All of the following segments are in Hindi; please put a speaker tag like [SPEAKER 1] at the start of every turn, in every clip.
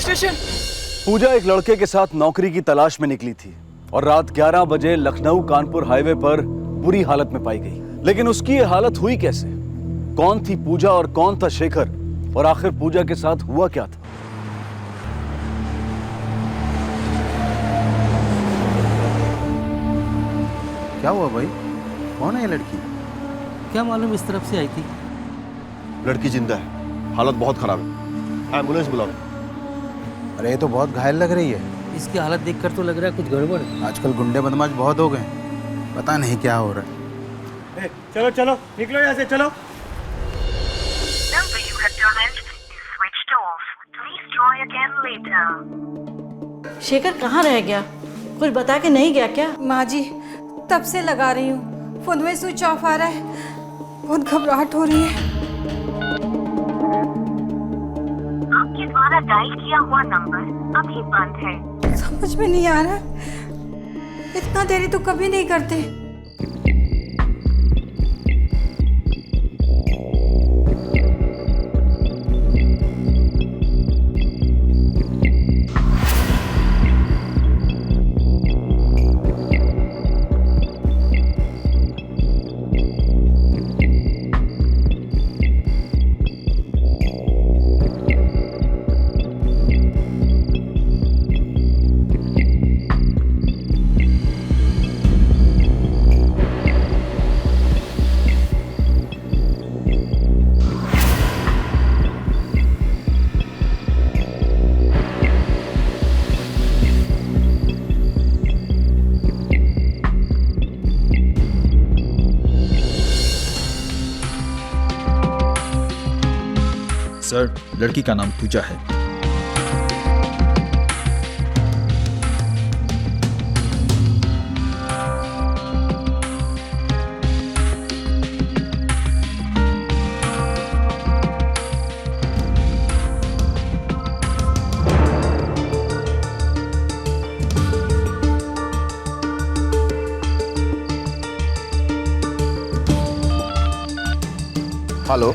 [SPEAKER 1] Police station.
[SPEAKER 2] पूजा एक लड़के के साथ नौकरी की तलाश में निकली थी और रात 11 बजे लखनऊ कानपुर हाईवे पर बुरी हालत में पाई गई। लेकिन उसकी ये हालत हुई कैसे? कौन थी पूजा और कौन था शेखर? और आखिर पूजा के साथ हुआ क्या था?
[SPEAKER 3] क्या हुआ भाई? कौन है ये लड़की?
[SPEAKER 4] क्या मालूम इस तरफ से आई थी।
[SPEAKER 5] लड़की जिंदा है, हालत बहुत खराब है, एम्बुलेंस बुलाओ।
[SPEAKER 3] अरे ये तो बहुत घायल लग रही है।
[SPEAKER 4] इसकी हालत देखकर तो लग रहा है कुछ गड़बड़ है।
[SPEAKER 3] आजकल गुंडे बदमाश बहुत हो गए, पता नहीं क्या हो रहा है।
[SPEAKER 6] चलो चलो निकलो यहाँ से, चलो।
[SPEAKER 7] Number you have dialed is switched off. Please try again later.
[SPEAKER 8] Shekhar कहाँ रह गया? कुछ बता के नहीं गया क्या?
[SPEAKER 9] माँ जी, तब से लगा रही हूँ, फोन में स्विच ऑफ आ रहा है, बहुत घबराहट हो रही है।
[SPEAKER 7] आपके द्वारा डायल किया हुआ नंबर अभी बंद है।
[SPEAKER 9] समझ में नहीं आ रहा, इतना देरी तो कभी नहीं करते।
[SPEAKER 10] सर, लड़की का नाम पूजा है।
[SPEAKER 5] हेलो,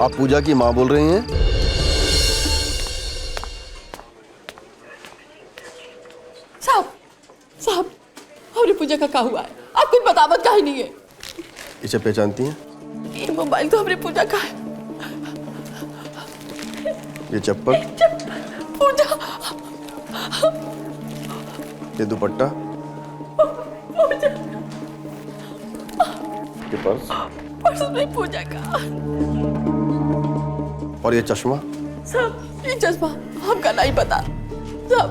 [SPEAKER 5] आप पूजा की माँ बोल रही हैं?
[SPEAKER 11] साहब, साहब, हमारी पूजा का क्या हुआ है? आप कुछ बतावत काहे नहीं है?
[SPEAKER 5] इसे पहचानती हैं?
[SPEAKER 11] ये मोबाइल तो हमारी पूजा का है।
[SPEAKER 5] ये चप्पल,
[SPEAKER 11] पूजा,
[SPEAKER 5] ये दुपट्टा,
[SPEAKER 11] पूजा,
[SPEAKER 5] ये पर्स
[SPEAKER 11] पर्स में पूजा का।
[SPEAKER 5] और ये चश्मा।
[SPEAKER 11] साहब, ये चश्मा हमका नहीं पता। साहब,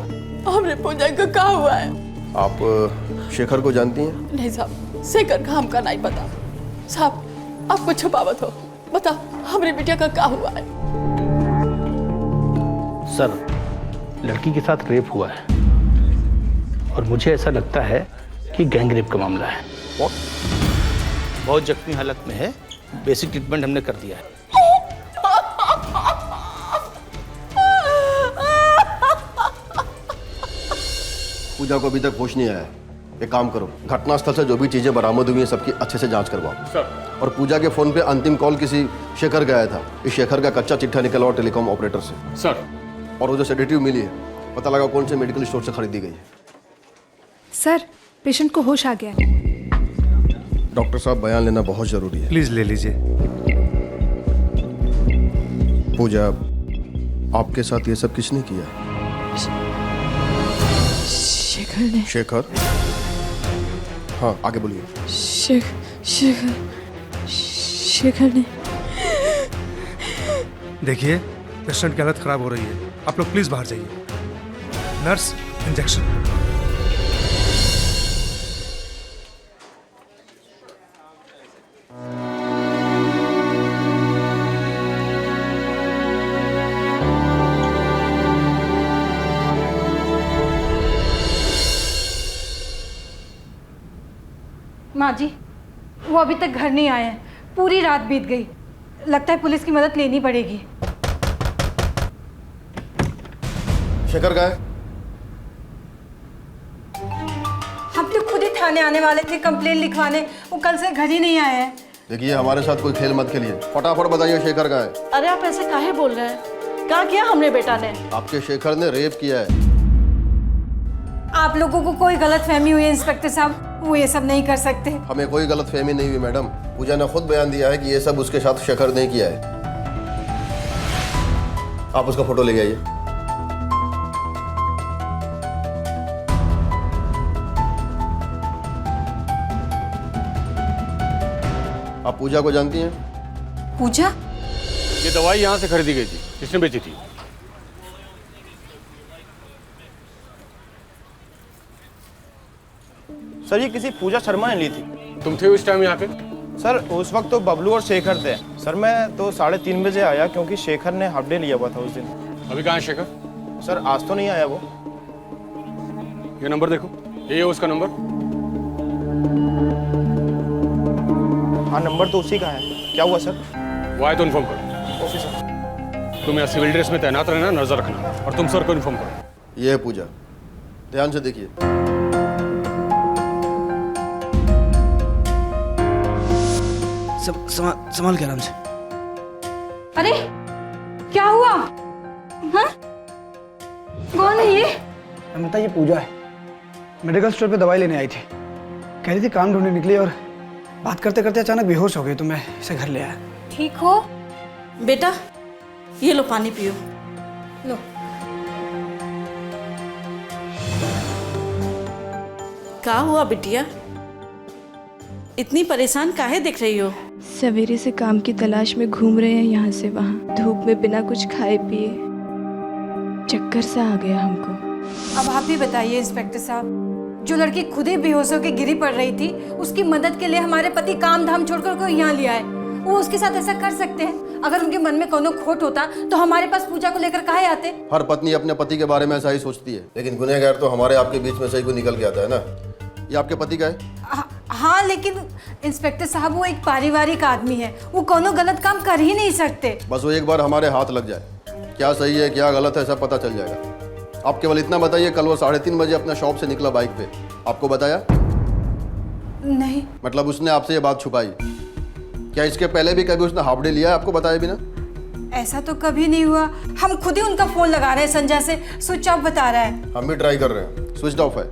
[SPEAKER 11] हमरे पूजा का क्या हुआ है?
[SPEAKER 5] आप शेखर को जानती हैं?
[SPEAKER 11] नहीं साहब, शेखर का हमका नहीं पता। साहब, आप कुछ छुपावत हो, बता हमरे बेटिया का क्या हुआ है?
[SPEAKER 6] सर, लड़की के साथ रेप हुआ है और मुझे ऐसा लगता है कि गैंग रेप का मामला है। बहुत जख्मी हालत में है, बेसिक ट्रीटमेंट हमने कर दिया है।
[SPEAKER 5] पूजा को अभी तक होश नहीं आया है। एक काम करो, घटनास्थल से जो भी चीजें बरामद हुई हैं सबकी अच्छे से जांच करवाओ। सर। और पूजा के फोन पे अंतिम कॉल किसी शेखर का आया था। इस शेखर का कच्चा चिट्ठा निकलवाओ टेलीकॉम ऑपरेटर से। सर। और वो जो सेडेटिव मिली है, पता लगा कौन से मेडिकल स्टोर से खरीदी गई है।
[SPEAKER 9] सर, पेशेंट को होश आ गया।
[SPEAKER 5] डॉक्टर साहब, बयान लेना बहुत जरूरी है।
[SPEAKER 3] प्लीज ले लीजिए।
[SPEAKER 5] पूजा, आपके साथ ये सब किसने किया?
[SPEAKER 11] शेखर ने।
[SPEAKER 5] शेखर? हाँ, आगे बोलिए।
[SPEAKER 11] शेखर ने।
[SPEAKER 12] देखिए, पेशेंट की हालत खराब हो रही है, आप लोग प्लीज बाहर जाइए। Nurse, injection.
[SPEAKER 9] माँ जी, वो अभी तक घर नहीं आए हैं, पूरी रात बीत गई। लगता है पुलिस की मदद लेनी पड़ेगी।
[SPEAKER 5] शेखर का है?
[SPEAKER 9] हम तो खुद ही थाने आने वाले थे कंप्लेन लिखवाने, वो कल से घर ही नहीं आए हैं।
[SPEAKER 5] देखिए, हमारे साथ कोई खेल मत खेलिए, फटाफट बताइए शेखर का है।
[SPEAKER 8] अरे आप ऐसे काहे बोल रहे हैं? क्या किया हमने बेटा ने?
[SPEAKER 5] आपके शेखर ने रेप किया है।
[SPEAKER 9] आप लोगों को कोई गलतफहमी हुई है इंस्पेक्टर साहब, वो ये सब नहीं कर सकते।
[SPEAKER 5] हमें कोई गलतफहमी नहीं हुई मैडम। पूजा ने खुद बयान दिया है कि ये सब उसके साथ शेखर ने किया है। आप उसका फोटो ले आइए। आप पूजा को जानती हैं?
[SPEAKER 9] पूजा?
[SPEAKER 1] ये दवाई यहाँ से खरीदी गई थी, किसने बेची थी?
[SPEAKER 13] सर ये किसी पूजा शर्मा ने ली थी।
[SPEAKER 1] तुम थे उस टाइम यहाँ पे?
[SPEAKER 13] सर उस वक्त तो बबलू और शेखर थे। सर मैं तो 3:30 बजे आया क्योंकि शेखर ने हाफ डे लिया हुआ था उस दिन।
[SPEAKER 1] अभी कहाँ है शेखर?
[SPEAKER 13] सर आज तो नहीं आया वो।
[SPEAKER 1] ये नंबर देखो, ये है उसका नंबर।
[SPEAKER 13] हाँ नंबर तो उसी का है। क्या हुआ सर?
[SPEAKER 1] वो आए तो इन्फॉर्म करो।
[SPEAKER 13] Okay sir.
[SPEAKER 1] तुम यहाँ सिविल ड्रेस में तैनात रहना, नजर रखना, और तुम सर को इन्फॉर्म करो।
[SPEAKER 5] ये है पूजा, ध्यान से देखिए।
[SPEAKER 4] संभाल के आराम से।
[SPEAKER 9] अरे क्या हुआ? हाँ? कौन है ये?
[SPEAKER 14] अमिता ये पूजा है, मेडिकल स्टोर पे दवाई लेने आई थी। कह रही थी काम ढूंढने निकली और बात करते करते अचानक बेहोश हो गई, तो मैं इसे घर ले आया।
[SPEAKER 9] ठीक हो?
[SPEAKER 8] बेटा ये लो पानी पियो।
[SPEAKER 9] लो।
[SPEAKER 8] क्या हुआ बिटिया, इतनी परेशान काहे दिख रही हो?
[SPEAKER 15] सवेरे से काम की तलाश में घूम रहे हैं यहाँ से वहाँ, धूप में बिना कुछ खाए पिए। चक्कर सा आ गया हमको।
[SPEAKER 9] अब आप ही बताइए इंस्पेक्टर साहब, जो लड़की खुद ही बेहोश होकर गिरी पड़ रही थी, उसकी मदद के लिए हमारे पति काम धाम छोड़कर को यहाँ लिया है। वो उसके साथ ऐसा कर सकते हैं? अगर उनके मन में कोनो खोट होता तो हमारे पास पूजा को लेकर काहे आते?
[SPEAKER 5] हर पत्नी अपने पति के बारे में ऐसा ही सोचती है, लेकिन गुनहगार तो हमारे आपके बीच में से ही कोई निकल के आता है ना। ये आपके पति का है?
[SPEAKER 9] हाँ लेकिन इंस्पेक्टर साहब वो एक पारिवारिक आदमी है, वो कोनो गलत काम कर ही नहीं सकते।
[SPEAKER 5] बस वो एक बार हमारे हाथ लग जाए, क्या सही है क्या गलत है सब पता चल जाएगा। आप केवल इतना बताइए, कल वो 3:30 बजे अपना शॉप से निकला बाइक पे, आपको बताया?
[SPEAKER 9] नहीं।
[SPEAKER 5] मतलब उसने आपसे ये बात छुपाई? क्या इसके पहले भी कभी उसने हाफ डे लिया है आपको बताए बिना?
[SPEAKER 9] ऐसा तो कभी नहीं हुआ। हम खुद ही उनका फोन लगा रहे हैं संजय से, स्विच ऑफ बता रहा है।
[SPEAKER 5] हम भी ट्राई कर रहे हैं, स्विच ऑफ है।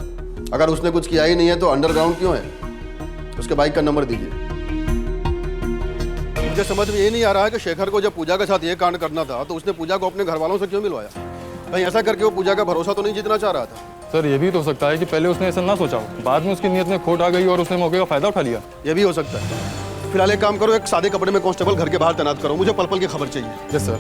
[SPEAKER 5] अगर उसने कुछ किया ही नहीं है तो अंडरग्राउंड क्यों है? उसके बाइक का नंबर दीजिए। मुझे समझ में ये नहीं आ रहा है कि शेखर को जब पूजा के साथ ये कांड करना था तो उसने पूजा को अपने घर वालों से क्यों मिलवाया? कहीं ऐसा करके वो पूजा का भरोसा तो नहीं जीतना चाह रहा था?
[SPEAKER 16] सर ये भी तो हो सकता है कि पहले उसने ऐसा ना सोचा हो, बाद में उसकी नीयत में खोट आ गई और उसने मौके का फायदा उठा लिया।
[SPEAKER 5] ये भी हो सकता है। फिलहाल एक काम करो, एक सादे कपड़े में कांस्टेबल घर के बाहर तैनात करो, मुझे पल पल की खबर चाहिए।
[SPEAKER 16] Yes sir.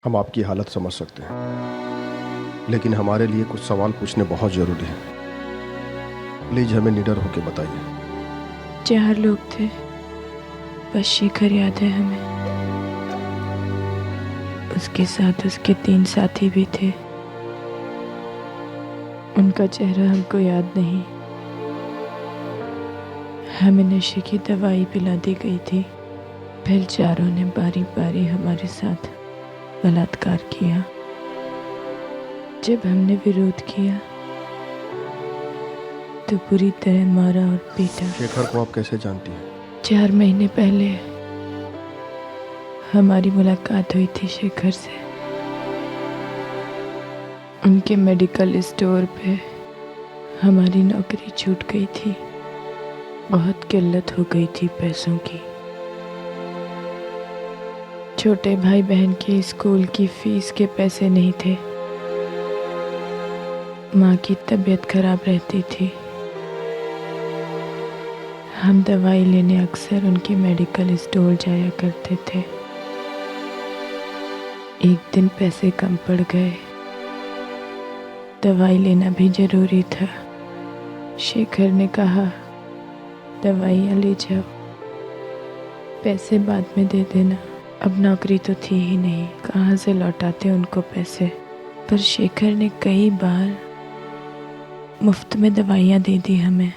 [SPEAKER 5] हम आपकी हालत समझ सकते हैं, लेकिन हमारे लिए कुछ सवाल पूछने बहुत जरूरी है। प्लीज हमें निडर होकर बताइए।
[SPEAKER 15] 4 लोग थे, बस शेखर याद है हमें। उसके साथ उसके 3 साथी भी थे, उनका चेहरा हमको याद नहीं। हमें नशे की दवाई पिला दी गई थी, फिर चारों ने बारी बारी हमारे साथ बलात्कार किया। जब हमने विरोध किया तो बुरी तरह मारा और पीटा।
[SPEAKER 5] शेखर को आप कैसे जानती हैं?
[SPEAKER 15] 4 महीने पहले हमारी मुलाकात हुई थी शेखर से। उनके मेडिकल स्टोर पे हमारी नौकरी छूट गई थी, बहुत किल्लत हो गई थी पैसों की। छोटे भाई बहन के स्कूल की फीस के पैसे नहीं थे, माँ की तबीयत खराब रहती थी। हम दवाई लेने अक्सर उनके मेडिकल स्टोर जाया करते थे। एक दिन पैसे कम पड़ गए, दवाई लेना भी जरूरी था। शेखर ने कहा दवाइयाँ ले जाओ, पैसे बाद में दे देना। अब नौकरी तो थी ही नहीं, कहाँ से लौटाते उनको पैसे। पर शेखर ने कई बार मुफ्त में दवाइयाँ दे दी हमें।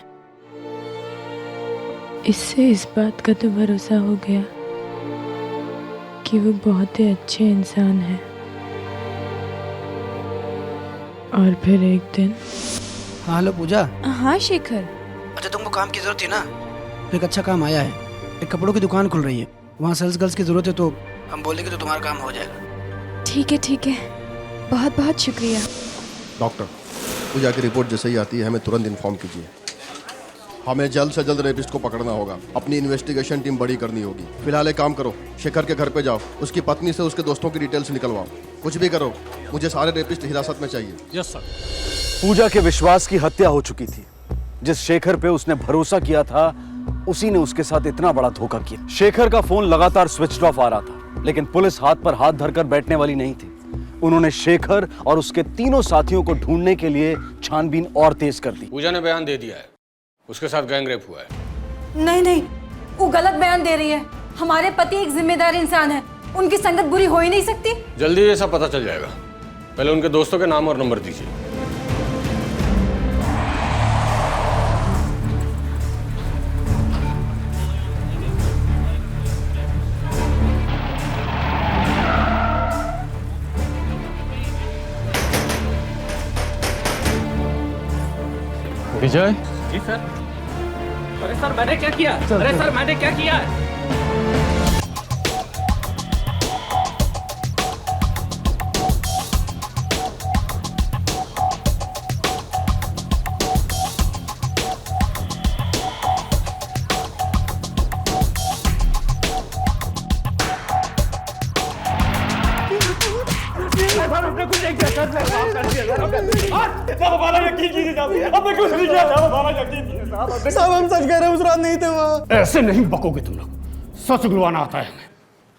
[SPEAKER 15] इससे इस बात का तो भरोसा हो गया कि कि वो बहुत ही अच्छे इंसान है। और फिर एक दिन।
[SPEAKER 14] हाँ हेलो पूजा।
[SPEAKER 15] हाँ शेखर।
[SPEAKER 14] अच्छा तुमको काम की जरूरत थी ना, तो एक अच्छा काम आया है। एक कपड़ों की दुकान खुल रही है, वहाँ सेल्स गर्ल्स की जरूरत है, तो हम बोलेंगे तो तुम्हारा काम हो जाएगा।
[SPEAKER 15] ठीक है, बहुत बहुत शुक्रिया।
[SPEAKER 5] डॉक्टर, पूजा की रिपोर्ट जैसे ही आती है हमें तुरंत इन्फॉर्म कीजिए। हमें जल्द से जल्द रेपिस्ट को पकड़ना होगा। अपनी इन्वेस्टिगेशन टीम बड़ी करनी होगी। फिलहाल एक काम करो, शेखर के घर पे जाओ, उसकी पत्नी से उसके दोस्तों की डिटेल्स निकलवाओ। कुछ भी करो, मुझे सारे रेपिस्ट हिरासत में चाहिए।
[SPEAKER 1] Yes sir.
[SPEAKER 2] पूजा के विश्वास की हत्या हो चुकी थी। जिस शेखर पे उसने भरोसा किया था, उसी ने उसके साथ इतना बड़ा धोखा किया। शेखर का फोन लगातार स्विच ऑफ आ रहा था, लेकिन पुलिस हाथ पर हाथ धरकर बैठने वाली नहीं थी। उन्होंने शेखर और उसके तीनों साथियों को ढूंढने के लिए छानबीन और तेज कर दी।
[SPEAKER 1] पूजा ने बयान दे दिया है, उसके साथ गैंगरेप हुआ है।
[SPEAKER 9] नहीं, वो गलत बयान दे रही है। हमारे पति एक जिम्मेदार इंसान है, उनकी संगत बुरी हो ही नहीं सकती।
[SPEAKER 1] जल्दी ये सब पता चल जाएगा। पहले उनके दोस्तों के नाम और नंबर दीजिए।
[SPEAKER 16] विजय।
[SPEAKER 4] जी सर। अरे सर मैंने क्या किया? अरे सर मैंने क्या किया?
[SPEAKER 13] साहब हम सच कह रहे हैं, उस रात नहीं थे वहाँ।
[SPEAKER 1] ऐसे नहीं बकोगे तुम लोग, सच गुलवाना आता है हमें।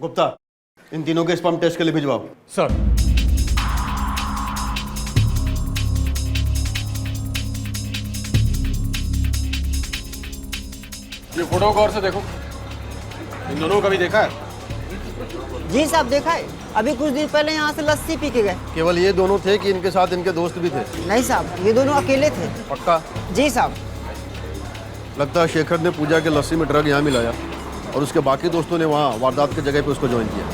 [SPEAKER 5] गुप्ता, इन तीनों के स्पर्म टेस्ट के लिए भिजवाओ।
[SPEAKER 1] सर। ये फोटो गौर से देखो, इन दोनों को कभी देखा है?
[SPEAKER 17] जी साहब देखा है, अभी कुछ दिन पहले यहाँ से लस्सी पी के गए।
[SPEAKER 5] केवल ये दोनों थे कि इनके साथ इनके दोस्त भी थे?
[SPEAKER 17] नहीं साहब, ये दोनों अकेले थे।
[SPEAKER 5] पक्का?
[SPEAKER 17] जी साहब।
[SPEAKER 5] लगता है शेखर ने पूजा के लस्सी में ड्रग यहाँ मिलाया और उसके बाकी दोस्तों ने वहाँ वारदात की जगह पे उसको ज्वाइन किया।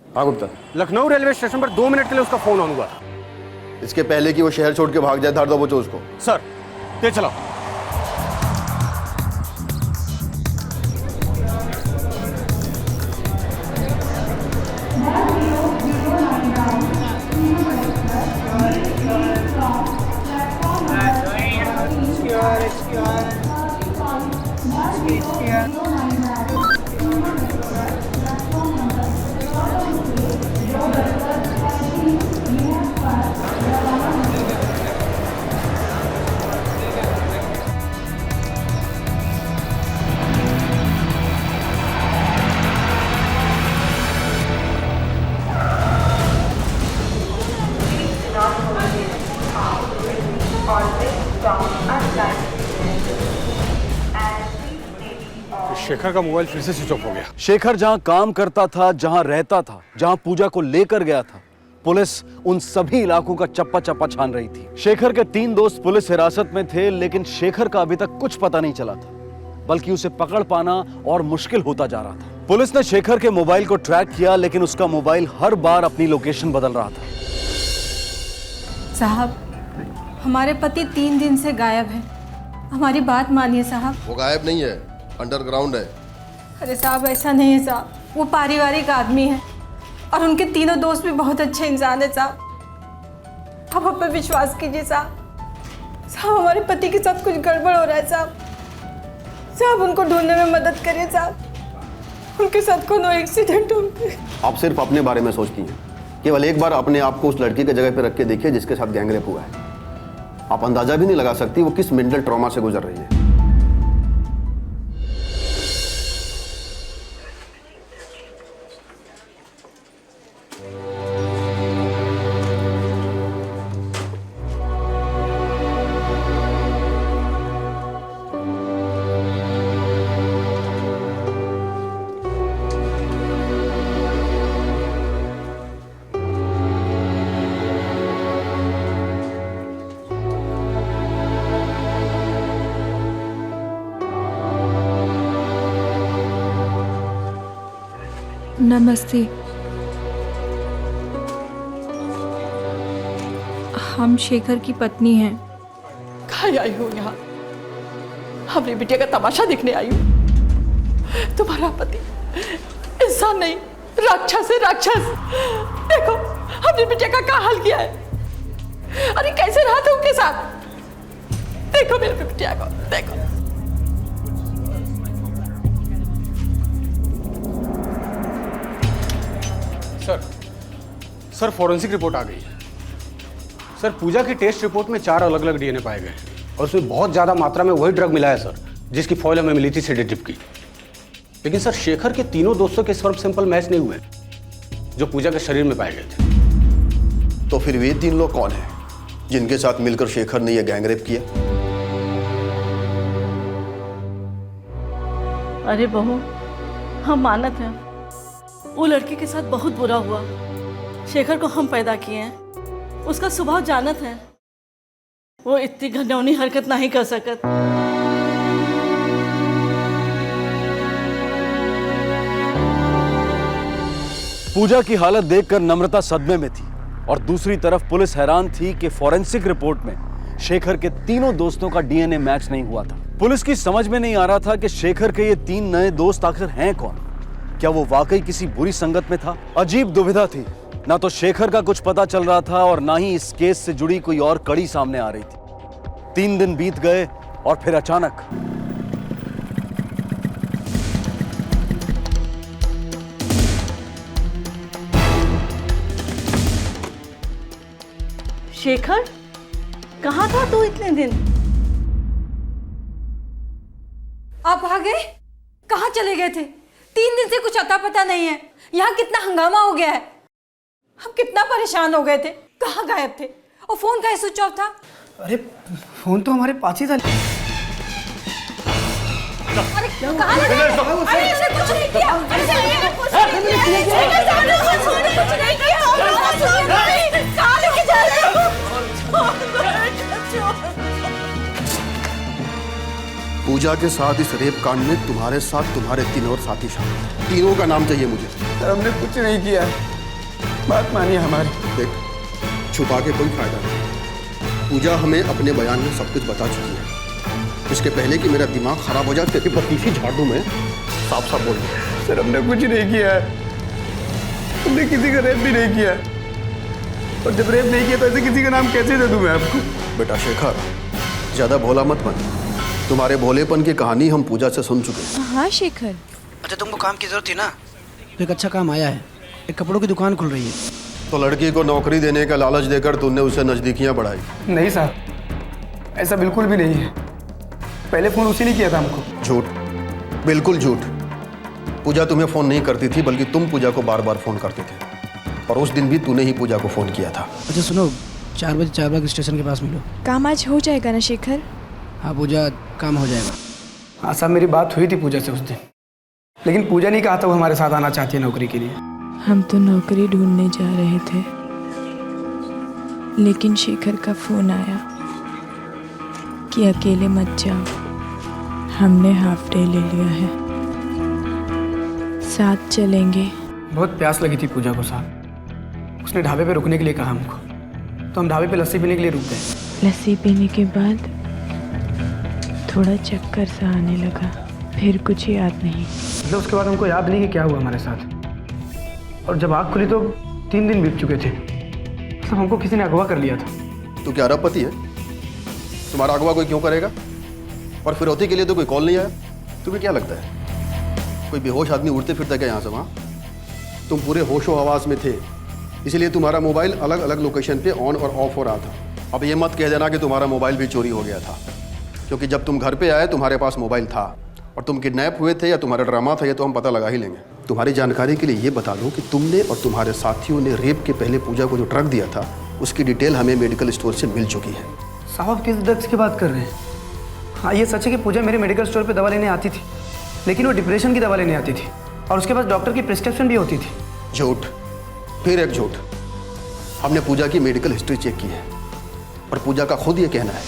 [SPEAKER 5] हाँ गुप्ता।
[SPEAKER 1] लखनऊ रेलवे स्टेशन पर 2 मिनट के लिए उसका फोन ऑन हुआ था।
[SPEAKER 5] इसके पहले कि वो शहर छोड़ के भाग जाए, धार दो बचो उसको।
[SPEAKER 1] सर, तेज चलाओ। शेखर का मोबाइल फिर से स्विच ऑफ हो गया।
[SPEAKER 2] शेखर जहां काम करता था, जहां रहता था, जहां पूजा को लेकर गया था, पुलिस उन सभी इलाकों का चप्पा चप्पा छान रही थी। शेखर के 3 दोस्त पुलिस हिरासत में थे, लेकिन शेखर का अभी तक कुछ पता नहीं चला था, बल्कि उसे पकड़ पाना और मुश्किल होता जा रहा था। पुलिस ने शेखर के मोबाइल को ट्रैक किया, लेकिन उसका मोबाइल हर बार अपनी लोकेशन बदल रहा था।
[SPEAKER 9] साहब, हमारे पति 3 दिन से गायब हैं। हमारी बात मानिए साहब।
[SPEAKER 5] वो गायब नहीं है, अंडरग्राउंड है।
[SPEAKER 9] अरे साहब ऐसा नहीं है साहब, वो पारिवारिक आदमी है और उनके तीनों दोस्त भी बहुत अच्छे इंसान है साहब। आप हम पर विश्वास कीजिए साहब। साहब हमारे पति के साथ कुछ गड़बड़ हो रहा है साहब। साहब उनको ढूंढने में मदद करिए साहब। उनके साथ कोनो एक्सीडेंट हो गया।
[SPEAKER 5] आप सिर्फ अपने बारे में सोचती हैं। केवल एक बार अपने आप को उस लड़की के जगह पे रख के देखिए जिसके साथ गैंगरेप हुआ है। आप अंदाजा भी नहीं लगा सकती वो किस मेंटल ट्रॉमा से गुजर रही है।
[SPEAKER 18] नमस्ते। हम शेखर की पत्नी हैं।
[SPEAKER 11] कहाँ आई हूँ यहाँ? हमारी बिटिया का तमाशा देखने आई हूँ। तुम्हारा पति इंसान नहीं, राक्षस है, राक्षस। देखो हमारी बिटिया का क्या हाल किया है। अरे कैसे रहा था उनके साथ? देखो मेरी बिटिया को, देखो।
[SPEAKER 1] सर फॉरेंसिक रिपोर्ट आ गई है। सर पूजा की टेस्ट रिपोर्ट में 4 अलग अलग डीएनए पाए गए हैं और उसमें बहुत ज़्यादा मात्रा में वही ड्रग मिला है सर जिसकी फॉइल हमें मिली थी सेडेटिव की। लेकिन सर शेखर के तीनों दोस्तों के स्पर्म सैंपल मैच नहीं हुए जो पूजा के शरीर में पाए गए थे।
[SPEAKER 5] तो फिर वे 3 लोग कौन हैं जिनके साथ मिलकर शेखर ने यह गैंगरेप किया?
[SPEAKER 8] अरे बहू, हम मानत हैं वो लड़की के साथ बहुत बुरा हुआ। शेखर को हम पैदा किए हैं, उसका स्वभाव जानत है, वो इतनी घिनौनी हरकत नहीं कर सकत।
[SPEAKER 2] पूजा की हालत देखकर नम्रता सदमे में थी और दूसरी तरफ पुलिस हैरान थी कि फॉरेंसिक रिपोर्ट में शेखर के तीनों दोस्तों का डीएनए मैच नहीं हुआ था। पुलिस की समझ में नहीं आ रहा था कि शेखर के ये 3 नए दोस्त आखिर हैं कौन। क्या वो वाकई किसी बुरी संगत में था? अजीब दुविधा थी। ना तो शेखर का कुछ पता चल रहा था और ना ही इस केस से जुड़ी कोई और कड़ी सामने आ रही थी। 3 दिन बीत गए और फिर अचानक
[SPEAKER 8] शेखर, कहाँ था तू इतने दिन?
[SPEAKER 9] आप आ गए? कहाँ चले गए थे? 3 दिन से कुछ अता पता नहीं है। यहाँ कितना हंगामा हो गया है। हम कितना परेशान हो गए थे। कहाँ गायब थे? और फोन का स्विच ऑफ था।
[SPEAKER 14] अरे फोन तो हमारे पास ही था।
[SPEAKER 9] अरे कहाँ लगा? अरे इसने कुछ नहीं किया। अरे कुछ नहीं किया। कहाँ लेके जा रहे हो?
[SPEAKER 5] पूजा के साथ इस रेप कांड में तुम्हारे साथ तुम्हारे 3 और साथी शामिल हैं। तीनों का नाम चाहिए मुझे।
[SPEAKER 14] सर हमने कुछ नहीं किया, बात मानिए हमारी।
[SPEAKER 5] देख, छुपा के कोई फायदा नहीं। पूजा हमें अपने बयान में सब कुछ बता चुकी है। इसके पहले कि मेरा दिमाग खराब हो जाए तेरी पतीसी झाड़ दूं मैं, साफ साफ बोल दूं।
[SPEAKER 14] सर हमने कुछ नहीं किया है, हमने किसी का रेप भी नहीं किया। और जब रेप नहीं किया तो ऐसे किसी का नाम कैसे दे दूं मैं आपको?
[SPEAKER 5] बेटा शेखर, ज्यादा भोला मत बन। तुम्हारे भोलेपन की कहानी हम पूजा से सुन चुके हैं।
[SPEAKER 15] हाँ शेखर।
[SPEAKER 14] अच्छा तुमको काम की जरूरत थी ना, तो एक अच्छा काम आया है। एक कपड़ों की दुकान खुल रही है।
[SPEAKER 5] तो लड़की को नौकरी देने का लालच देकर तुमने उसे नजदीकियां बढ़ाई?
[SPEAKER 14] नहीं साहब, ऐसा बिल्कुल भी नहीं है। पहले फोन उसी ने किया था हमको।
[SPEAKER 5] झूठ, बिल्कुल झूठ। पूजा तुम्हें फोन नहीं करती थी, बल्कि तुम पूजा को बार बार फोन करते थे। और उस दिन भी तूने ही पूजा को फोन किया था।
[SPEAKER 14] अच्छा सुनो, 4 बजे 4 बाग स्टेशन के पास मिलो।
[SPEAKER 15] काम आज हो जाएगा ना शेखर?
[SPEAKER 14] हाँ पूजा, काम हो जाएगा। हाँ साहब, मेरी बात हुई थी पूजा से उस दिन, लेकिन पूजा नहीं कहा था वो हमारे साथ आना चाहती है नौकरी के लिए।
[SPEAKER 15] हम तो नौकरी ढूंढने जा रहे थे, लेकिन शेखर का फोन आया कि अकेले मत जाओ, हमने हाफ डे ले लिया है, साथ चलेंगे।
[SPEAKER 14] बहुत प्यास लगी थी पूजा को साहब। उसने ढाबे पे रुकने के लिए कहा हमको, तो हम ढाबे पे लस्सी पीने के लिए रुक गए।
[SPEAKER 15] लस्सी पीने के बाद थोड़ा चक्कर सा आने लगा, फिर कुछ याद नहीं।
[SPEAKER 14] मतलब उसके बाद हमको याद नहीं कि क्या हुआ हमारे साथ। और जब आँख खुली तो 3 दिन बीत चुके थे। मतलब हमको किसी ने अगवा कर लिया था।
[SPEAKER 5] तू क्या अरबपति है? तुम्हारा अगवा कोई क्यों करेगा? और फिरौती के लिए तो कोई कॉल नहीं आया। तुम्हें क्या लगता है कोई बेहोश आदमी उड़ते फिरता क्या यहाँ से वहाँ? तुम पूरे होशो हवास में थे, इसलिए तुम्हारा मोबाइल अलग अलग लोकेशन पे ऑन और ऑफ हो रहा था। अब ये मत कह देना कि तुम्हारा मोबाइल भी चोरी हो गया था, क्योंकि जब तुम घर पे आए तुम्हारे पास मोबाइल था। और तुम किडनैप हुए थे या तुम्हारा ड्रामा था, ये तो हम पता लगा ही लेंगे। तुम्हारी जानकारी के लिए ये बता दूं कि तुमने और तुम्हारे साथियों ने रेप के पहले पूजा को जो ड्रग दिया था, उसकी डिटेल हमें मेडिकल स्टोर से मिल चुकी है।
[SPEAKER 14] साहब किस ड्रग्स की बात कर रहे हैं? हाँ ये सच है कि पूजा मेरे मेडिकल स्टोर पे दवा लेने आती थी, लेकिन वो डिप्रेशन की दवा लेने आती थी और उसके पास डॉक्टर की प्रिस्क्रिप्शन भी होती थी।
[SPEAKER 5] झूठ, फिर एक झूठ। हमने पूजा की मेडिकल हिस्ट्री चेक की है और पूजा का खुद ये कहना है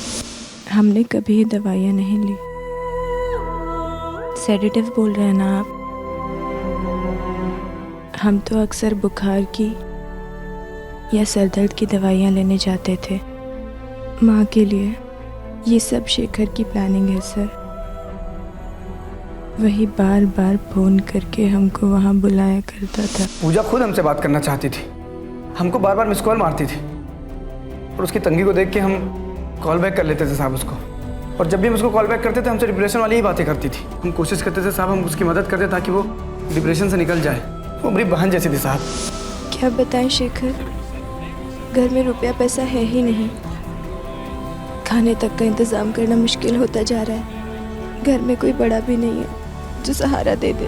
[SPEAKER 15] हमने कभी दवाइयाँ नहीं ली। सेडेटिव बोल रहे हैं ना आप? हम तो अक्सर बुखार की या सर दर्द की दवाइयाँ लेने जाते थे माँ के लिए। ये सब शेखर की प्लानिंग है सर। वही बार बार फोन करके हमको वहाँ बुलाया करता था।
[SPEAKER 14] पूजा खुद हमसे बात करना चाहती थी, हमको बार बार मिस कॉल मारती थी और उसकी तंगी को देख के हम कॉल बैक कर लेते थे साहब उसको। और जब भी हम उसको कॉल बैक करते थे हमसे डिप्रेशन वाली ही बातें करती थी। हम कोशिश करते थे साहब हम उसकी मदद करते ताकि वो डिप्रेशन से निकल जाए। वो हमारी बहन जैसी थी साहब।
[SPEAKER 15] क्या बताएं शेखर, घर में रुपया पैसा है ही नहीं, खाने तक का इंतज़ाम करना मुश्किल होता जा रहा है। घर में कोई बड़ा भी नहीं है जो सहारा दे दे।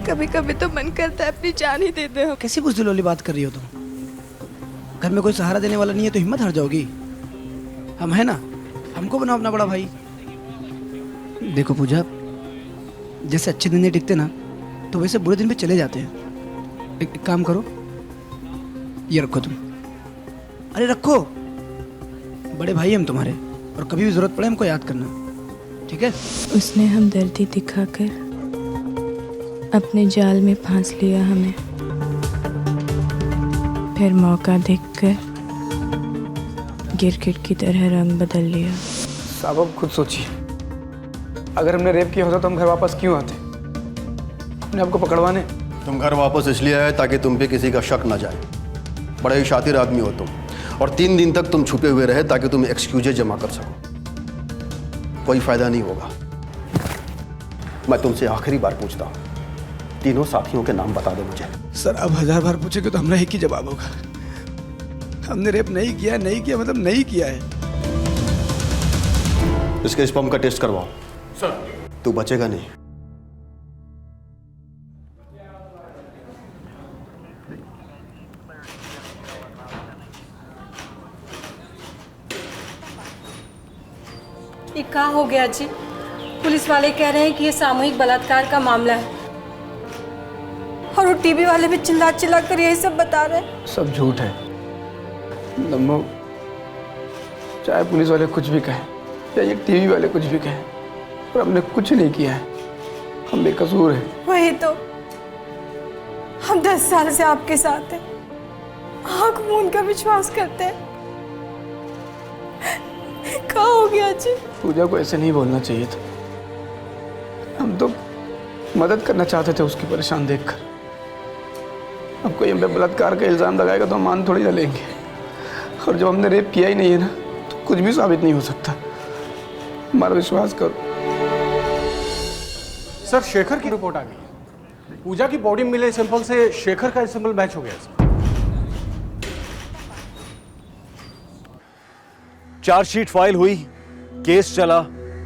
[SPEAKER 15] कभी कभी तो मन करता है अपनी जान ही दे दे।
[SPEAKER 14] कैसी बुज़दिल वाली बात कर रही हो तुम? घर में कोई सहारा देने वाला नहीं है तो हिम्मत हार जाओगी। हम है ना, हमको बनाओ अपना बड़ा भाई। देखो पूजा, जैसे अच्छे दिन नहीं टिकते ना तो वैसे बुरे दिन भी चले जाते हैं। एक काम करो, ये रखो तुम। अरे रखो, बड़े भाई हम तुम्हारे, और कभी भी जरूरत पड़े हमको याद करना, ठीक है?
[SPEAKER 15] उसने हमदर्दी दिखाकर अपने जाल में फांस लिया हमें। फिर मौका देखकर गिरगिट की तरह रंग बदल लिया।
[SPEAKER 14] साहब अब खुद सोचिए, अगर हमने रेप किया होता तो हम घर वापस क्यों आते? अपने आपको पकड़वाने।
[SPEAKER 5] तुम घर वापस इसलिए आए ताकि तुम पे किसी का शक ना जाए। बड़े ही शातिर आदमी हो तुम, और 3 दिन तक तुम छुपे हुए रहे ताकि तुम एक्सक्यूजेज जमा कर सको। कोई फायदा नहीं होगा। मैं तुमसे आखिरी बार पूछता हूँ, तीनों साथियों के नाम बता दो मुझे।
[SPEAKER 14] सर अब 1000 बार पूछेंगे तो हमारा एक ही जवाब होगा, हमने रेप नहीं किया। नहीं किया मतलब नहीं किया है।
[SPEAKER 5] इसके स्पर्म का टेस्ट करवाओ।
[SPEAKER 1] सर।
[SPEAKER 5] तू बचेगा नहीं।
[SPEAKER 9] ये क्या हो गया जी? पुलिस वाले कह रहे हैं कि ये सामूहिक बलात्कार का मामला है, और वो टीवी वाले भी चिल्ला चिल्ला कर यही सब बता रहे हैं।
[SPEAKER 14] सब झूठ है लम्बो, चाहे पुलिस वाले कुछ भी कहें या ये टीवी वाले कुछ भी कहें, पर हमने कुछ नहीं किया है। हम बेकसूर हैं।
[SPEAKER 9] वही तो, हम 10 साल से आपके साथ हैं, आँख मूंद कर विश्वास करते हैं। क्या हो गया जी?
[SPEAKER 14] पूजा को ऐसे नहीं बोलना चाहिए था। हम तो मदद करना चाहते थे उसकी परेशान देखकर। अब कोई हम पे बलात्कार का इल्जाम लगाएगा तो हम मान थोड़ी ना लेंगे, और जब हमने रेप किया ही नहीं है ना तो कुछ भी साबित नहीं हो सकता। हमारा विश्वास करो।
[SPEAKER 1] सर शेखर की रिपोर्ट आ गई है। पूजा की बॉडी में मिले सैंपल से शेखर का सैंपल मैच हो गया सर।
[SPEAKER 2] चार्जशीट फाइल हुई, केस चला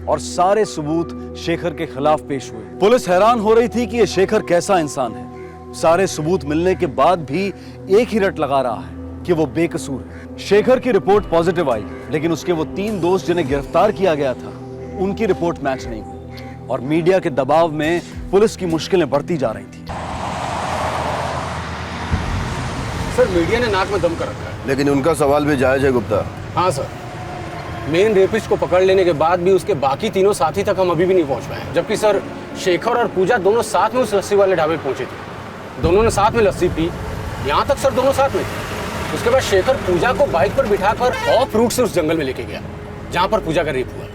[SPEAKER 2] और सारे सबूत शेखर के खिलाफ पेश हुए। पुलिस हैरान हो रही थी कि ये शेखर कैसा इंसान है। सारे सबूत मिलने के बाद भी एक ही रट लगा रहा है कि वो बेकसूर है। शेखर की रिपोर्ट पॉजिटिव आई, लेकिन उसके वो 3 दोस्त जिन्हें गिरफ्तार किया गया था उनकी रिपोर्ट मैच नहीं हुई, और मीडिया के दबाव में पुलिस की मुश्किलें बढ़ती जा रही थी।
[SPEAKER 1] सर मीडिया ने नाक में दम कर रखा है।
[SPEAKER 5] लेकिन उनका सवाल भी जायज है गुप्ता।
[SPEAKER 1] हाँ सर, मेन रेपिस्ट को पकड़ लेने के बाद भी उसके बाकी तीनों साथी तक हम अभी भी नहीं पहुंच पाए। जबकि सर शेखर और पूजा दोनों साथ में उस लस्सी वाले ढाबे पहुंचे थे। दोनों ने साथ में लस्सी पी, यहाँ तक सर दोनों साथ में थे। उसके बाद शेखर पूजा को बाइक पर बिठाकर ऑफ रूट से उस जंगल में लेके गया जहाँ पर पूजा का रेप हुआ।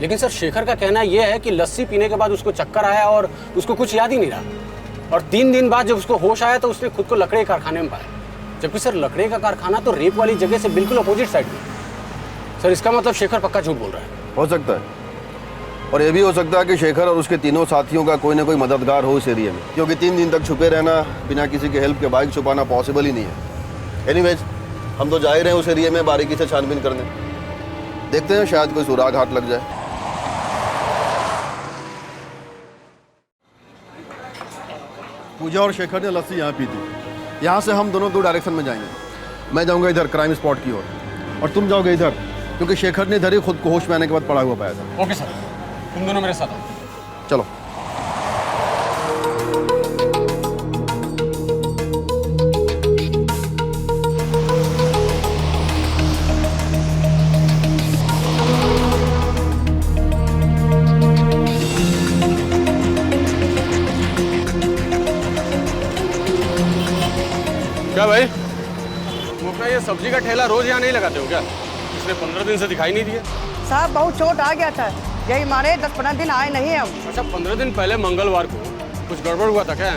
[SPEAKER 1] लेकिन सर शेखर का कहना यह है कि लस्सी पीने के बाद उसको चक्कर आया और उसको कुछ याद ही नहीं रहा, और 3 दिन बाद जब उसको होश आया तो उसने खुद को लकड़े कारखाने में पाया। जबकि सर लकड़े का कारखाना तो रेप वाली जगह से बिल्कुल अपोजिट साइड में। सर इसका मतलब शेखर पक्का झूठ बोल रहा है।
[SPEAKER 5] हो सकता है, और ये भी हो सकता है कि शेखर और उसके तीनों साथियों का कोई ना कोई मददगार हो इस एरिया में, क्योंकि 3 दिन तक छुपे रहना बिना किसी के हेल्प के बाइक छुपाना पॉसिबल ही नहीं है। एनीवेज हम तो जा ही रहे हैं उस एरिया में बारीकी से छानबीन करने। देखते हैं शायद कोई सुराग हाथ लग जाए। पूजा और शेखर ने लस्सी यहाँ पी थी। यहाँ से हम दोनों 2 डायरेक्शन में जाएंगे। मैं जाऊँगा इधर क्राइम स्पॉट की ओर, और तुम जाओगे इधर, क्योंकि शेखर ने इधर ही खुद को होश में आने के बाद पड़ा हुआ पाया था।
[SPEAKER 1] ओके सर, तुम दोनों मेरे साथ आओ।
[SPEAKER 5] चलो।
[SPEAKER 1] क्या भाई, तुम अपना ये सब्जी का ठेला रोज यहाँ नहीं लगाते हो क्या? पिछले 15 दिन से दिखाई नहीं दिए।
[SPEAKER 17] साहब बहुत चोट आ गया था, यही मारे 10-15 दिन आए नहीं हम।
[SPEAKER 1] अच्छा, 15 दिन पहले मंगलवार को कुछ गड़बड़ हुआ था क्या?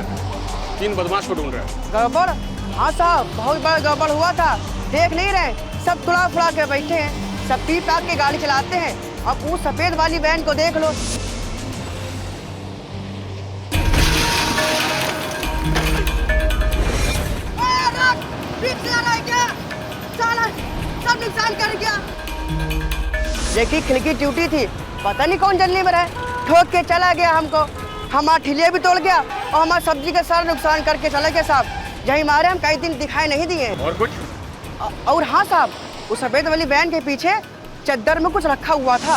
[SPEAKER 1] 3 बदमाश को ढूंढ रहे हैं।
[SPEAKER 17] गड़बड़? हाँ साहब, बहुत बड़ा गड़बड़ हुआ था। देख नहीं रहे, सब तुड़ा फुड़ा के बैठे हैं, सब पी पाक के गाड़ी चलाते हैं। अब उस सफेद वाली वैन को देख लो। सब नुकसान कर गया। देखी खिड़की टूटी थी, पता नहीं कौन जल्दी में रहे, ठोक के चला गया हमको। हमारा ठिलिया भी तोड़ गया और हमारे सब्जी का सारा नुकसान करके चला गया साहब। यही मारे हम कई दिन दिखाई नहीं दिए।
[SPEAKER 1] और कुछ?
[SPEAKER 17] और हाँ साहब, उस सफेद वाली वैन के पीछे चद्दर में कुछ रखा हुआ था।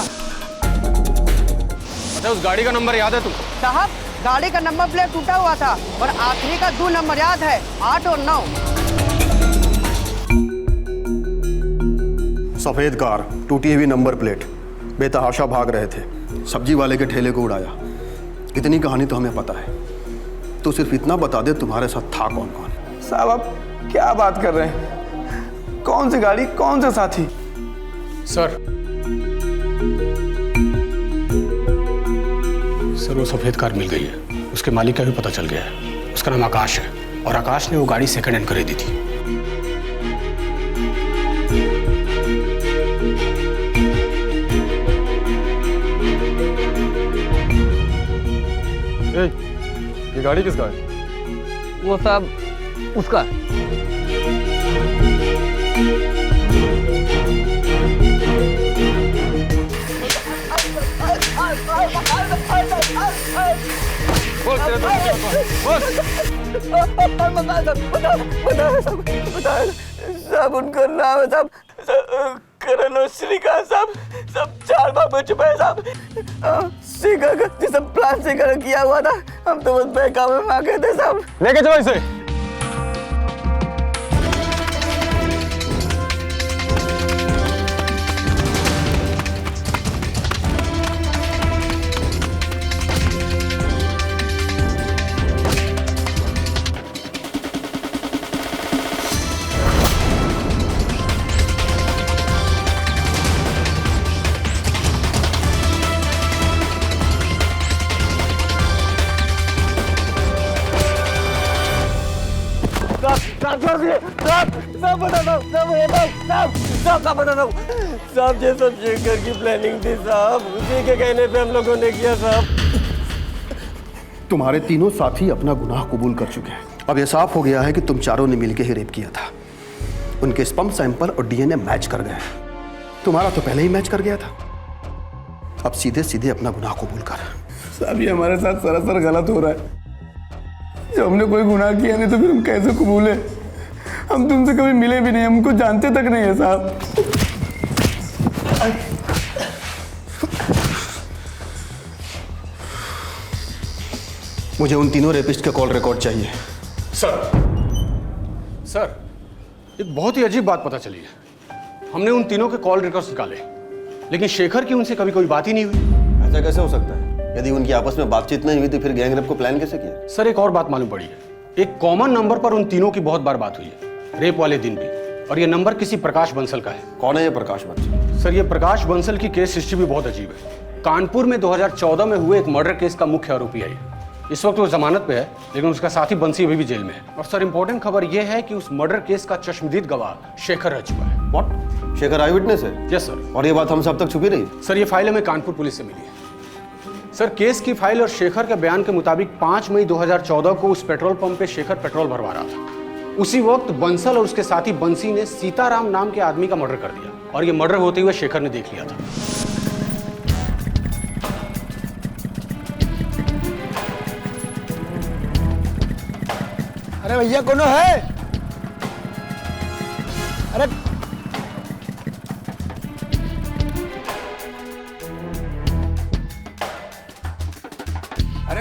[SPEAKER 1] अच्छा, उस गाड़ी का नंबर याद है तुमको?
[SPEAKER 17] साहब, गाड़ी का नंबर प्लेट टूटा हुआ था और आखिरी का 2 नंबर याद है, 8 और 9।
[SPEAKER 5] सफेद कार, टूटी हुई नंबर प्लेट, बेतहाशा भाग रहे थे, सब्जी वाले के ठेले को उड़ाया। इतनी कहानी तो हमें पता है, तो सिर्फ इतना बता दे तुम्हारे साथ था कौन कौन?
[SPEAKER 19] साहब आप क्या बात कर रहे हैं? कौन सी गाड़ी, कौन से साथी?
[SPEAKER 1] सर वो सफेद कार मिल गई है, उसके मालिक का भी पता चल गया है। उसका नाम आकाश है और आकाश ने वो गाड़ी सेकंड हैंड खरीदी थी।
[SPEAKER 16] ये गाड़ी किसका है?
[SPEAKER 4] वो साहब उसका।
[SPEAKER 19] साहब उनका नाम है साहब करण और श्रीकांत साहब, सब 4 भाग में छुपे हैं साहब। शेखर का जिस प्लान शेखर किया हुआ था, हम तो बस बहकावे में आ गए थे साहब।
[SPEAKER 16] लेके चलो इसे।
[SPEAKER 19] साहब ये सब शेखर की प्लानिंग थी साहब, उसी के कहने पे हम लोगों ने किया साहब।
[SPEAKER 5] तुम्हारे तीनों साथी अपना गुनाह कबूल कर चुके हैं। अब यह साफ हो गया है कि तुम चारों ने मिलकर ही रेप किया था। उनके स्पर्म सैंपल और डीएनए मैच कर गए। तुम्हारा तो पहले ही मैच कर गया था। अब सीधे सीधे अपना गुनाह कबूल कर।
[SPEAKER 19] साहब ये हमारे साथ सरासर गलत हो रहा है। जब हमने कोई गुनाह किया नहीं तो फिर हम कैसे कबूले? हम तुमसे कभी मिले भी नहीं, हमको जानते तक नहीं है साहब।
[SPEAKER 5] मुझे उन तीनों रेपिस्ट के कॉल रिकॉर्ड चाहिए।
[SPEAKER 1] सर एक बहुत ही अजीब बात पता चली है। हमने उन तीनों के कॉल रिकॉर्ड्स निकाले, लेकिन शेखर की उनसे कभी कोई बात ही नहीं हुई।
[SPEAKER 5] ऐसा कैसे हो सकता है? यदि उनकी आपस में बातचीत नहीं हुई तो फिर गैंग रेप को प्लान कैसे किया?
[SPEAKER 1] सर एक और बात मालूम पड़ी है। एक कॉमन नंबर पर उन तीनों की बहुत बार बात हुई है, रेप वाले दिन भी, और ये नंबर किसी प्रकाश बंसल का है।
[SPEAKER 5] कौन है ये प्रकाश बंसल?
[SPEAKER 1] सर ये प्रकाश बंसल की केस हिस्ट्री भी बहुत अजीब है। कानपुर में 2014 में हुए एक मर्डर केस का मुख्य आरोपी है। इस वक्त वो जमानत पे है, लेकिन उसका साथी बंसी अभी भी जेल में है। और सर इंपॉर्टेंट खबर यह है कि उस मर्डर केस का चश्मदीद गवाह शेखर रह चुका है।
[SPEAKER 5] व्हाट? शेखर आई विटनेस है?
[SPEAKER 1] Yes sir.
[SPEAKER 5] और ये बात हम सब तक छुपी रही?
[SPEAKER 1] सर ये फाइल हमें कानपुर पुलिस से मिली है। सर केस की फाइल और शेखर के बयान के मुताबिक 5 मई 2014 को उस पेट्रोल पंप पे शेखर पेट्रोल भरवा रहा था। उसी वक्त बंसल और उसके साथी बंसी ने सीताराम नाम के आदमी का मर्डर कर दिया, और ये मर्डर होते हुए शेखर ने देख लिया था।
[SPEAKER 19] अरे भैया कौन है? अरे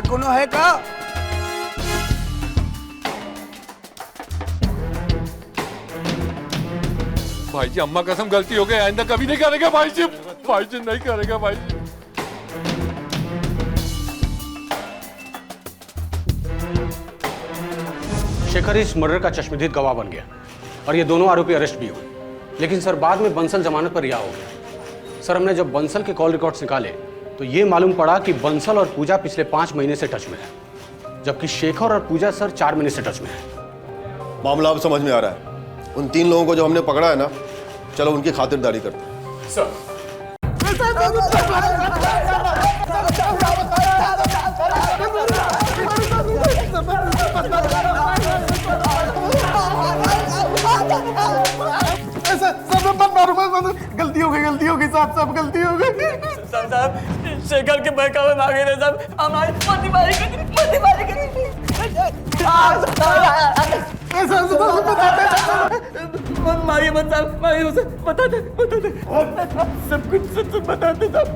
[SPEAKER 19] कौन है का?
[SPEAKER 16] भाई जी अम्मा कसम गलती हो गई, आइंदा कभी नहीं करेगा भाई जी। भाई जी नहीं करेगा भाई जी।
[SPEAKER 1] शेखर इस मर्डर का चश्मदीद गवाह बन गया और ये दोनों आरोपी अरेस्ट भी हुए। लेकिन सर बाद में बंसल जमानत पर रिहा हो गया। सर हमने जब बंसल के कॉल रिकॉर्ड्स निकाले तो ये मालूम पड़ा कि बंसल और पूजा पिछले 5 महीने से टच में है, जबकि शेखर और पूजा सर 4 महीने से टच में है।
[SPEAKER 5] मामला अब समझ में आ रहा है। उन 3 लोगों को जो हमने पकड़ा है ना, चलो उनकी खातिरदारी करते हैं।
[SPEAKER 1] सर
[SPEAKER 19] गलती हो गई साहब गलती हो गई साहब। शेखर के बहकावे में आ गए थे साहब, हमारी मत मारी मारिए मत साहब, मारिए उसे, बता दे सब कुछ सच बताते साहब।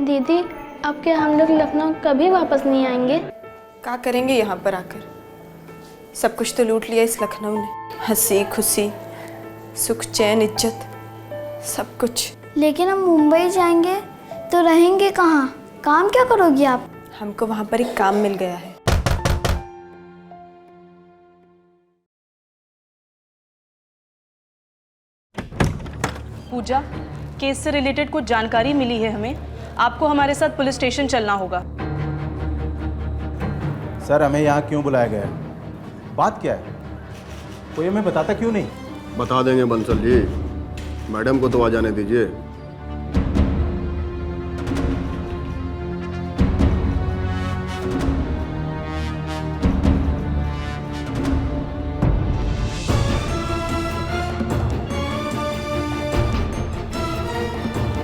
[SPEAKER 20] दीदी अब क्या हम लोग लखनऊ कभी वापस नहीं आएंगे?
[SPEAKER 11] क्या करेंगे यहाँ पर आकर? सब कुछ तो लूट लिया इस लखनऊ ने, हंसी खुशी सुख चैन इज्जत सब कुछ।
[SPEAKER 20] लेकिन हम मुंबई जाएंगे तो रहेंगे कहाँ? काम क्या करोगी आप?
[SPEAKER 11] हमको वहाँ पर एक काम मिल गया है।
[SPEAKER 21] पूजा, केस से रिलेटेड कुछ जानकारी मिली है हमें, आपको हमारे साथ पुलिस स्टेशन चलना होगा।
[SPEAKER 3] सर हमें यहाँ क्यों बुलाया गया है? बात क्या है? कोई हमें बताता क्यों नहीं?
[SPEAKER 5] बता देंगे बंसल जी, मैडम को तो आ जाने दीजिए।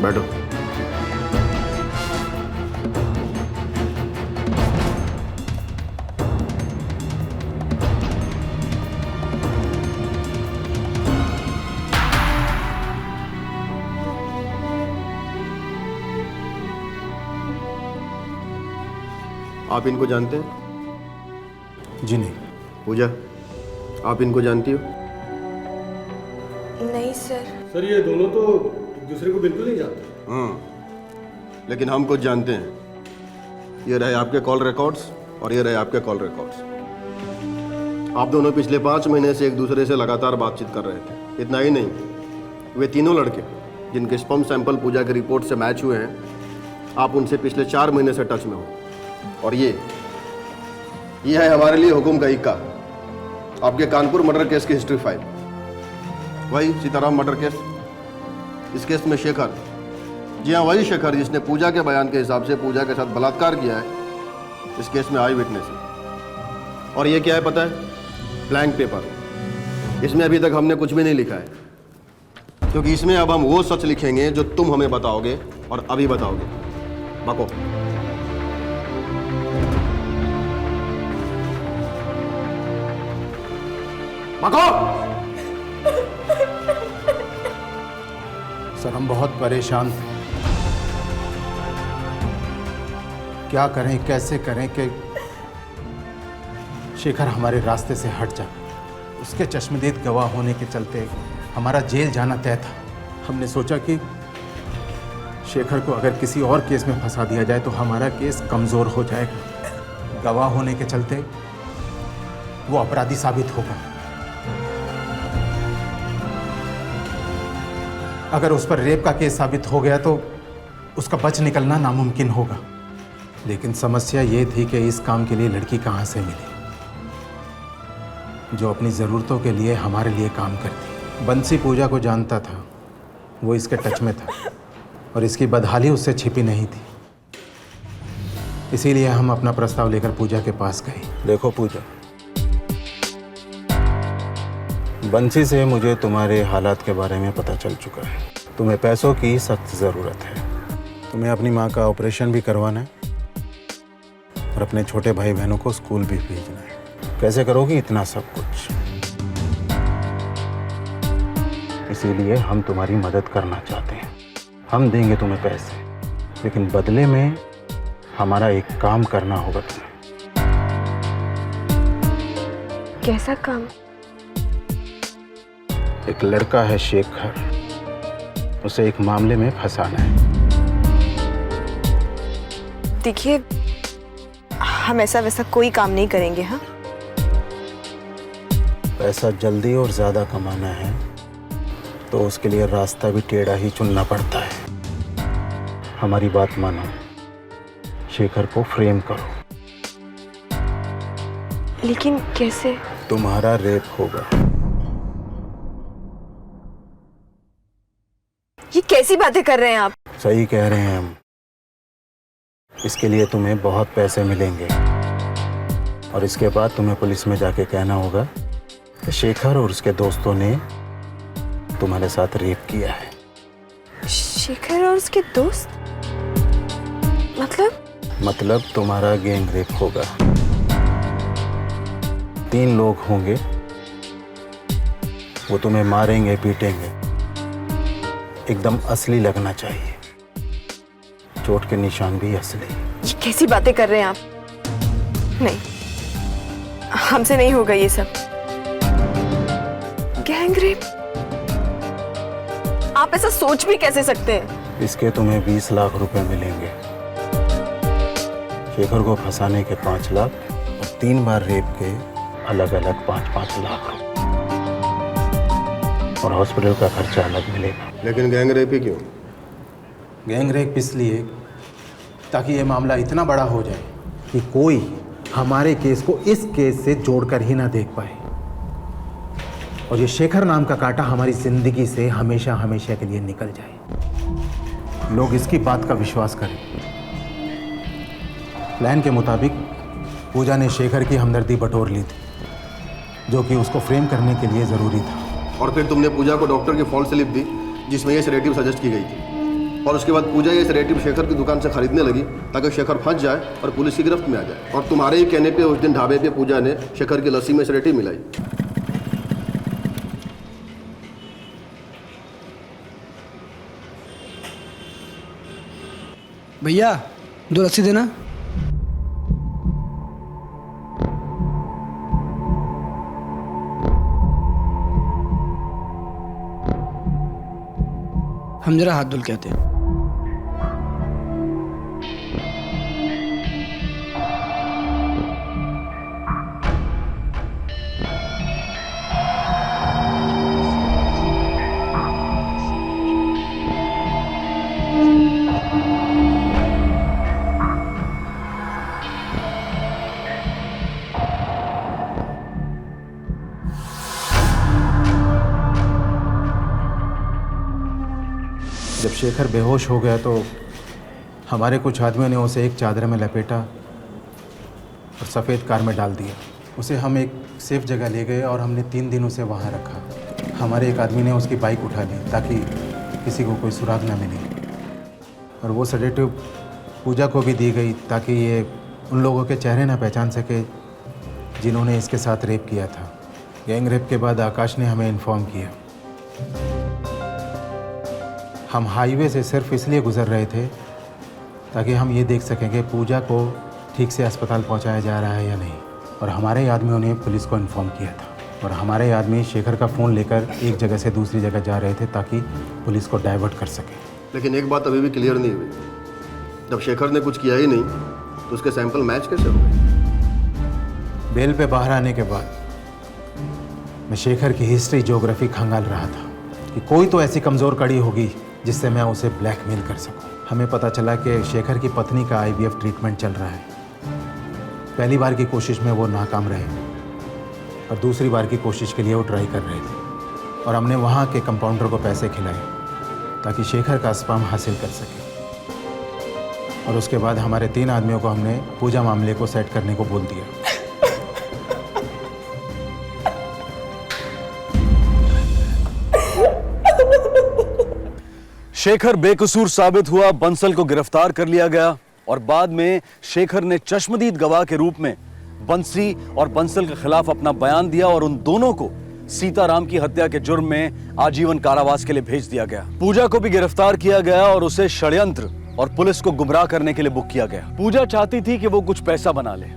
[SPEAKER 5] बैठो। आप इनको जानते हैं?
[SPEAKER 3] जी नहीं।
[SPEAKER 5] पूजा, आप इनको जानती हो?
[SPEAKER 11] नहीं सर।
[SPEAKER 1] सर ये दोनों तो एक दूसरे को बिल्कुल नहीं जानते।
[SPEAKER 5] लेकिन हम कुछ जानते हैं। ये रहे आपके कॉल रिकॉर्ड्स और ये रहे आपके कॉल रिकॉर्ड्स। आप दोनों पिछले 5 महीने से एक दूसरे से लगातार बातचीत कर रहे थे। इतना ही नहीं, वे तीनों लड़के जिनके स्पर्म सैंपल पूजा की रिपोर्ट से मैच हुए हैं, आप उनसे पिछले 4 महीने से टच में हो। और ये है हमारे लिए हुकुम का इक्का, आपके कानपुर मर्डर केस की हिस्ट्री फाइल। वही सीताराम मर्डर केस। इस केस में शेखर, जी हाँ वही शेखर जिसने पूजा के बयान के हिसाब से पूजा के साथ बलात्कार किया है, इस केस में आई विटनेस है। और ये क्या है पता है? Blank paper. इसमें अभी तक हमने कुछ भी नहीं लिखा है, क्योंकि इसमें अब हम वो सच लिखेंगे जो तुम हमें बताओगे और अभी बताओगे। बको। बको।
[SPEAKER 3] सर हम बहुत परेशान थे, क्या करें कैसे करें कि शेखर हमारे रास्ते से हट जाए। उसके चश्मदीद गवाह होने के चलते हमारा जेल जाना तय था। हमने सोचा कि शेखर को अगर किसी और केस में फंसा दिया जाए तो हमारा केस कमज़ोर हो जाएगा। गवाह होने के चलते वो अपराधी साबित होगा। अगर उस पर रेप का केस साबित हो गया तो उसका बच निकलना नामुमकिन होगा। लेकिन समस्या ये थी कि इस काम के लिए लड़की कहाँ से मिली जो अपनी ज़रूरतों के लिए हमारे लिए काम करती। बंसी पूजा को जानता था, वो इसके टच में था और इसकी बदहाली उससे छिपी नहीं थी। इसीलिए हम अपना प्रस्ताव लेकर पूजा के पास गए। देखो पूजा, बंसी से मुझे तुम्हारे हालात के बारे में पता चल चुका है। तुम्हें पैसों की सख्त ज़रूरत है। तुम्हें अपनी माँ का ऑपरेशन भी करवाना है और अपने छोटे भाई बहनों को स्कूल भी भेजना है। कैसे करोगी इतना सब कुछ? इसीलिए हम तुम्हारी मदद करना चाहते हैं। हम देंगे तुम्हें पैसे, लेकिन बदले में हमारा एक काम करना होगा तुम्हें।
[SPEAKER 20] कैसा काम?
[SPEAKER 3] एक लड़का है शेखर, उसे एक मामले में फंसाना है।
[SPEAKER 7] देखिए, हम ऐसा वैसा कोई काम नहीं करेंगे। हाँ,
[SPEAKER 3] पैसा जल्दी और ज्यादा कमाना है तो उसके लिए रास्ता भी टेढ़ा ही चुनना पड़ता है। हमारी बात मानो, शेखर को फ्रेम करो।
[SPEAKER 7] लेकिन कैसे?
[SPEAKER 3] तुम्हारा रेप होगा।
[SPEAKER 7] ये कैसी बातें कर रहे हैं आप?
[SPEAKER 3] सही कह रहे हैं हम। इसके लिए तुम्हें बहुत पैसे मिलेंगे और इसके बाद तुम्हें पुलिस में जाके कहना होगा कि शेखर और उसके दोस्तों ने तुम्हारे साथ रेप किया है।
[SPEAKER 7] शेखर और उसके दोस्त?
[SPEAKER 3] मतलब तुम्हारा गैंग रेप होगा। 3 लोग होंगे, वो तुम्हें मारेंगे पीटेंगे। एकदम असली लगना चाहिए, चोट के निशान भी असली।
[SPEAKER 7] ये कैसी बातें कर रहे हैं आप? नहीं, हमसे नहीं होगा ये सब। Gang rape? आप ऐसा सोच भी कैसे सकते हैं?
[SPEAKER 3] इसके तुम्हें 20 लाख रुपए मिलेंगे। शेखर को फंसाने के 5 लाख और 3 बार रेप के अलग अलग 5-5 लाख रुपए और हॉस्पिटल का खर्चा अलग मिलेगा।
[SPEAKER 5] लेकिन गैंग रेप ही क्यों?
[SPEAKER 3] गैंग रेप इसलिए ताकि ये मामला इतना बड़ा हो जाए कि कोई हमारे केस को इस केस से जोड़कर ही ना देख पाए और ये शेखर नाम का कांटा हमारी जिंदगी से हमेशा हमेशा के लिए निकल जाए। लोग इसकी बात का विश्वास करें। प्लान के मुताबिक पूजा ने शेखर की हमदर्दी बटोर ली थी, जो कि उसको फ्रेम करने के लिए ज़रूरी था।
[SPEAKER 5] और फिर तुमने पूजा को डॉक्टर की फॉल्स स्लिप दी जिसमें ये सेडेटिव सजेस्ट की गई थी, और उसके बाद पूजा ये सेडेटिव शेखर की दुकान से खरीदने लगी ताकि शेखर फंस जाए और पुलिस की गिरफ्त में आ जाए। और तुम्हारे ही कहने पे उस दिन ढाबे पे पूजा ने शेखर की लस्सी में सेडेटिव मिलाई।
[SPEAKER 14] भैया 2 लस्सी देना। हम जरा हाथ धुल के आते हैं।
[SPEAKER 3] जब शेखर बेहोश हो गया तो हमारे कुछ आदमियों ने उसे एक चादर में लपेटा और सफ़ेद कार में डाल दिया। उसे हम एक सेफ जगह ले गए और हमने 3 दिन उसे वहाँ रखा। हमारे एक आदमी ने उसकी बाइक उठा ली ताकि किसी को कोई सुराग ना मिले, और वो सेडेटिव पूजा को भी दी गई ताकि ये उन लोगों के चेहरे ना पहचान सके जिन्होंने इसके साथ रेप किया था। गैंग रेप के बाद आकाश ने हमें इन्फॉर्म किया। हम हाईवे से सिर्फ इसलिए गुजर रहे थे ताकि हम ये देख सकें कि पूजा को ठीक से अस्पताल पहुंचाया जा रहा है या नहीं। और हमारे आदमियों ने पुलिस को इन्फॉर्म किया था और हमारे आदमी शेखर का फ़ोन लेकर एक जगह से दूसरी जगह जा रहे थे ताकि पुलिस को डाइवर्ट कर सके।
[SPEAKER 5] लेकिन एक बात अभी भी क्लियर नहीं हुई, जब शेखर ने कुछ किया ही नहीं तो उसके सैंपल मैच कैसे हो गए?
[SPEAKER 3] बेल पे बाहर आने के बाद मैं शेखर की हिस्ट्री ज्योग्राफी खंगाल रहा था कि कोई तो ऐसी कमज़ोर कड़ी होगी जिससे मैं उसे ब्लैकमेल कर सकूं। हमें पता चला कि शेखर की पत्नी का IVF ट्रीटमेंट चल रहा है। पहली बार की कोशिश में वो नाकाम रहे और दूसरी बार की कोशिश के लिए वो ट्राई कर रहे थे, और हमने वहाँ के कंपाउंडर को पैसे खिलाए ताकि शेखर का स्पर्म हासिल कर सके। और उसके बाद हमारे 3 आदमियों को हमने पूजा मामले को सेट करने को बोल दिया।
[SPEAKER 2] शेखर बेकसूर साबित हुआ, बंसल को गिरफ्तार कर लिया गया और बाद में शेखर ने चश्मदीद गवाह के रूप में बंसी और बंसल के खिलाफ अपना बयान दिया और उन दोनों को सीताराम की हत्या के जुर्म में आजीवन कारावास के लिए भेज दिया गया। पूजा को भी गिरफ्तार किया गया और उसे षड्यंत्र और पुलिस को गुमराह करने के लिए बुक किया गया। पूजा चाहती थी कि वो कुछ पैसा बना ले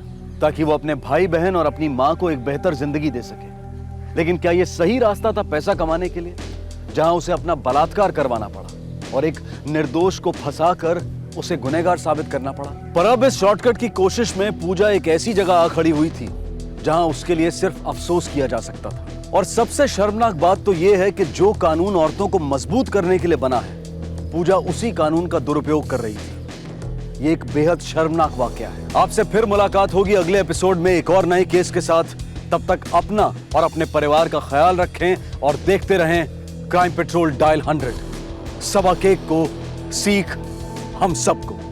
[SPEAKER 2] ताकि वो अपने भाई बहन और अपनी मां को एक बेहतर जिंदगी दे सके। लेकिन क्या ये सही रास्ता था पैसा कमाने के लिए, जहां उसे अपना बलात्कार करवाना पड़ा और एक निर्दोष को फंसाकर उसे गुनहगार साबित करना पड़ा। पर अब इस शॉर्टकट की कोशिश में पूजा एक ऐसी जगह आ खड़ी हुई थी जहां उसके लिए सिर्फ अफसोस किया जा सकता था। और सबसे शर्मनाक बात तो यह है कि जो कानून औरतों को मजबूत करने के लिए बना है, पूजा उसी कानून का दुरुपयोग कर रही थी। ये एक बेहद शर्मनाक वाकया है। आपसे फिर मुलाकात होगी अगले एपिसोड में एक और नए केस के साथ। तब तक अपना और अपने परिवार का ख्याल रखें और देखते रहें क्राइम पेट्रोल डायल 100। सबक एक को, सीख हम सबको।